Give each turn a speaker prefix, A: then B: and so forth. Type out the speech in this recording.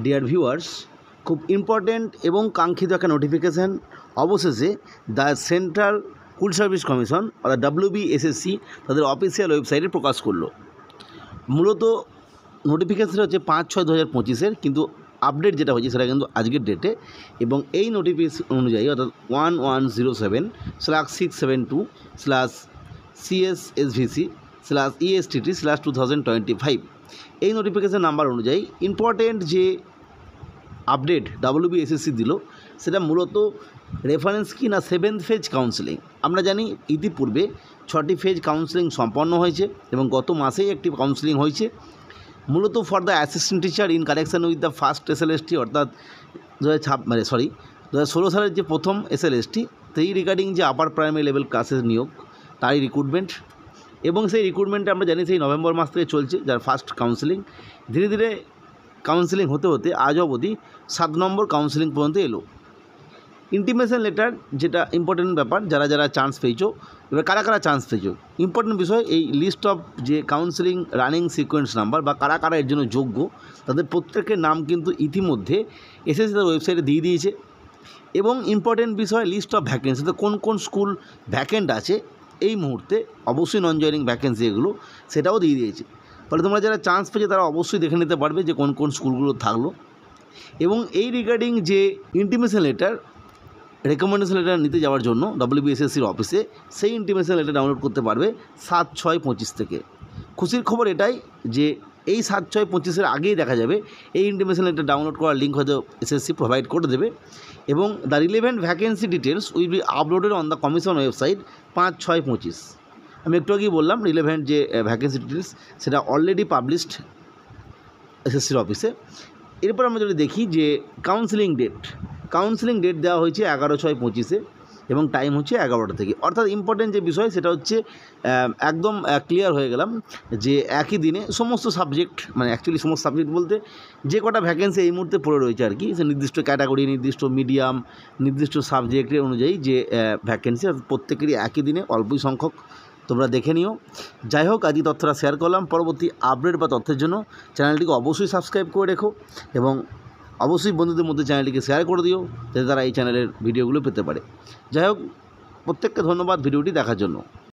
A: Dear viewers, খুব important এবং কাঙ্ক্ষিত একটা নোটিফিকেশান অবশেষে the central school service commission অর্থাৎ WBSSC তাদের অফিসিয়াল ওয়েবসাইটে প্রকাশ করলো। মূলত নোটিফিকেশান হচ্ছে 5/6/2025, কিন্তু আপডেট যেটা হয়েছে সেটা কিন্তু আজকের ডেটে, এবং এই নোটিফিকেশন অনুযায়ী অর্থাৎ 1107/672/CSSVC/ESTT/2025 এই নোটিফিকেশান নাম্বার অনুযায়ী ইম্পর্টেন্ট যে আপডেট WBSSC দিল সেটা মূলত রেফারেন্স কি না 7th ফেজ কাউন্সেলিং। আমরা জানি ইতিপূর্বে 6টি ফেজ কাউন্সেলিং সম্পন্ন হয়েছে এবং গত মাসেই একটি কাউন্সেলিং হয়েছে মূলত for the assistant teacher in connection with the first SLST অর্থাৎ 2016 সালের যে প্রথম SLST সেই রিগার্ডিং যে আপার প্রাইমারি লেভেল ক্লাসের নিয়োগ তারই রিক্রুটমেন্ট, এবং সেই রিক্রুটমেন্টে আমরা জানি সেই নভেম্বর মাস থেকে চলছে, যার ফার্স্ট কাউন্সেলিং। ধীরে ধীরে কাউন্সেলিং হতে হতে আজ অবধি 7 নম্বর কাউন্সেলিং পর্যন্ত এলো। ইন্টিমেশন লেটার যেটা ইম্পর্টেন্ট ব্যাপার, যারা যারা চান্স পেয়েছো, এবার কারা কারা চান্স পেয়েছো ইম্পর্টেন্ট বিষয়, এই লিস্ট অফ যে কাউন্সেলিং রানিং সিকোয়েন্স নাম্বার বা কারা কারা এর জন্য যোগ্য তাদের প্রত্যেকের নাম কিন্তু ইতিমধ্যে SSC তার ওয়েবসাইটে দিয়ে দিয়েছে। এবং ইম্পর্টেন্ট বিষয় লিস্ট অফ ভ্যাকেন্সি, তো কোন কোন স্কুল ভ্যাকেন্ট আছে এই মুহূর্তে, অবশ্যই নন জয়েনিং ভ্যাকেন্সি এগুলো সেটাও দিয়ে দিয়েছে। ফলে তোমরা যারা চান্স পেয়েছে তারা অবশ্যই দেখে নিতে পারবে যে কোন কোন স্কুলগুলো থাকলো। এবং এই রিগার্ডিং যে ইন্টিমেশন লেটার রেকমেন্ডেশন লেটার নিতে যাওয়ার জন্য WBSSCর অফিসে সেই ইন্টিমেশন লেটার ডাউনলোড করতে পারবে 7/6/25 থেকে। খুশির খবর এটাই যে এই 7/6/25 আগেই দেখা যাবে এই ইন্টিমেশন লেটার ডাউনলোড করার লিঙ্ক হয়তো SSC প্রোভাইড করে দেবে, এবং the relevant vacancy details will be uploaded on the commission website 5/6/25। আমি একটু আগেই বললাম রিলেভেন্ট যে ভ্যাকেন্সি ডিটেলস সেটা অলরেডি পাবলিশড SSCর অফিসে। এরপর আমরা যদি দেখি যে কাউন্সেলিং ডেট দেওয়া হয়েছে 11/6/25 এবং টাইম হচ্ছে 11টা থেকে। অর্থাৎ ইম্পর্টেন্ট যে বিষয় সেটা হচ্ছে একদম ক্লিয়ার হয়ে গেলাম যে একই দিনে সমস্ত সাবজেক্ট, মানে অ্যাকচুয়ালি সমস্ত সাবজেক্ট বলতে যে কটা ভ্যাকেন্সি এই মুহূর্তে পড়ে রয়েছে আর কি, সে নির্দিষ্ট ক্যাটাগরি, নির্দিষ্ট মিডিয়াম, নির্দিষ্ট সাবজেক্টের অনুযায়ী যে ভ্যাকেন্সি, প্রত্যেকেরই একই দিনে অল্পই সংখ্যক, তোমরা দেখে নিও। যাই হোক, আজকে তথ্যটা শেয়ার করলাম। পরবর্তী আপডেট বা তথ্যের জন্য চ্যানেলটিকে অবশ্যই সাবস্ক্রাইব করে রেখো, এবং অবশ্যই বন্ধুদের মধ্যে চ্যানেলটিকে শেয়ার করে দিও যাতে তারা এই চ্যানেলের ভিডিওগুলো পেতে পারে। যাই হোক, প্রত্যেককে ধন্যবাদ ভিডিওটি দেখার জন্য।